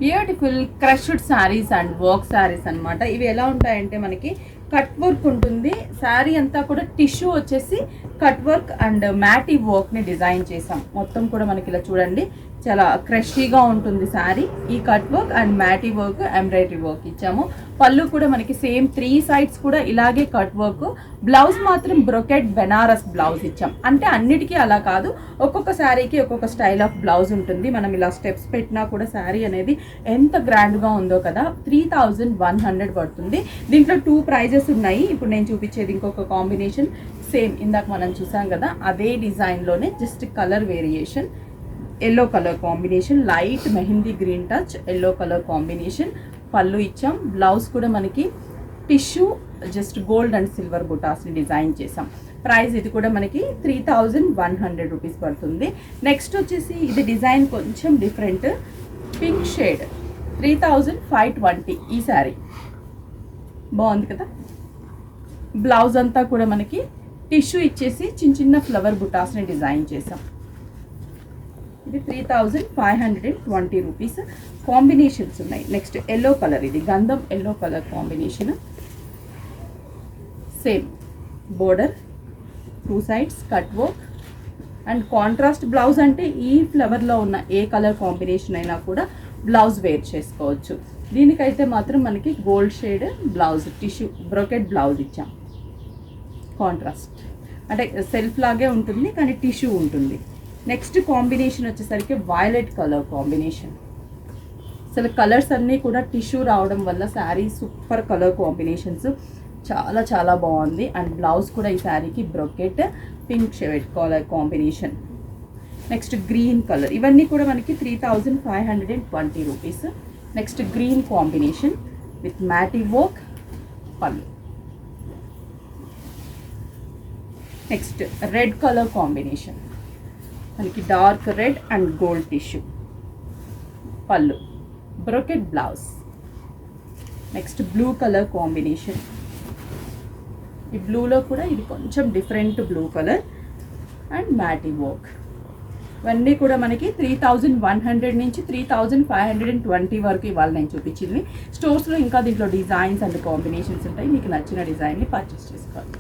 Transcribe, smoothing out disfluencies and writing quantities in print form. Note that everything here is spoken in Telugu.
Beautiful crushed saris and work saris అనమాట. ఇవి ఎలా ఉంటాయంటే మనకి కట్ వర్క్ ఉంటుంది. శారీ అంతా కూడా టిష్యూ వచ్చేసి కట్ వర్క్ అండ్ మ్యాటీ వర్క్ని డిజైన్ చేసాం. మొత్తం కూడా మనకి ఇలా చూడండి చాలా క్రషీగా ఉంటుంది శారీ. ఈ cut work and matte work embroidery work ఇచ్చాము. పళ్ళు కూడా మనకి సేమ్ 3 sides కూడా ఇలాగే కట్ వర్క్. బ్లౌజ్ మాత్రం బ్రొకెట్ బెనారస్ బ్లౌజ్ ఇచ్చాం. అంటే అన్నిటికీ అలా కాదు, ఒక్కొక్క శారీకి ఒక్కొక్క స్టైల్ ఆఫ్ బ్లౌజ్ ఉంటుంది. మనం ఇలా స్టెప్స్ పెట్టినా కూడా శారీ అనేది ఎంత గ్రాండ్గా ఉందో కదా. 3100 పడుతుంది. దీంట్లో 2 ప్రైజెస్ ఉన్నాయి. ఇప్పుడు నేను చూపించేది ఇంకొక కాంబినేషన్, సేమ్ ఇందాక మనం చూసాం కదా అదే డిజైన్లోనే just colour variation. Yellow colour combination, light mehndi green touch yellow colour combination. పళ్ళు ఇచ్చాం. బ్లౌజ్ కూడా మనకి tissue just gold and silver బుటాస్ని డిజైన్ చేసాం. ప్రైస్ ఇది కూడా మనకి 3100 రూపీస్ పడుతుంది. నెక్స్ట్ వచ్చేసి ఇది డిజైన్ కొంచెం డిఫరెంట్, పింక్ షేడ్, 3520 ఈ శారీ. బాగుంది కదా. బ్లౌజ్ అంతా కూడా మనకి టిష్యూ ఇచ్చేసి చిన్న చిన్న ఫ్లవర్ బుటాస్ని డిజైన్ చేసాం. ఇది 3520 రూపీస్. కాంబినేషన్స్ ఉన్నాయి. నెక్స్ట్ ఎల్లో కలర్, ఇది గంధం yellow colour combination. Same border, 2 sides cut work and contrast blouse. అంటే ఈ ఫ్లవర్లో ఉన్న ఏ కలర్ కాంబినేషన్ అయినా కూడా బ్లౌజ్ వేర్ చేసుకోవచ్చు. దీనికైతే మాత్రం మనకి gold shade blouse, tissue brocade blouse ఇచ్చాం. కాంట్రాస్ట్ అంటే సెల్ఫ్ లాగే ఉంటుంది కానీ టిష్యూ ఉంటుంది. నెక్స్ట్ కాంబినేషన్ వచ్చేసరికి వైలెట్ కలర్ కాంబినేషన్. అసలు కలర్స్ అన్నీ కూడా టిష్యూ రావడం వల్ల శారీ సూపర్ కలర్ కాంబినేషన్స్, చాలా చాలా బాగుంది. అండ్ బ్లౌజ్ కూడా ఈ శారీకి brocade pink shade colour combination. Next green colour. ఇవన్నీ కూడా మనకి 3520 rupees. Next green combination with matte work పళ్ళు. నెక్స్ట్ రెడ్ కలర్ కాంబినేషన్, మనకి dark red and gold tissue పళ్ళు, brocade blouse. Next blue colour combination. ఈ బ్లూలో కూడా ఇది కొంచెం different blue colour and matte work. ఇవన్నీ కూడా మనకి 3100 నుంచి 3520 వరకు ఇవాళ నేను చూపించింది. స్టోర్స్లో ఇంకా దీంట్లో డిజైన్స్ అండ్ కాంబినేషన్స్ ఉంటాయి. మీకు నచ్చిన డిజైన్ని పర్చేస్ చేసుకోవాలి.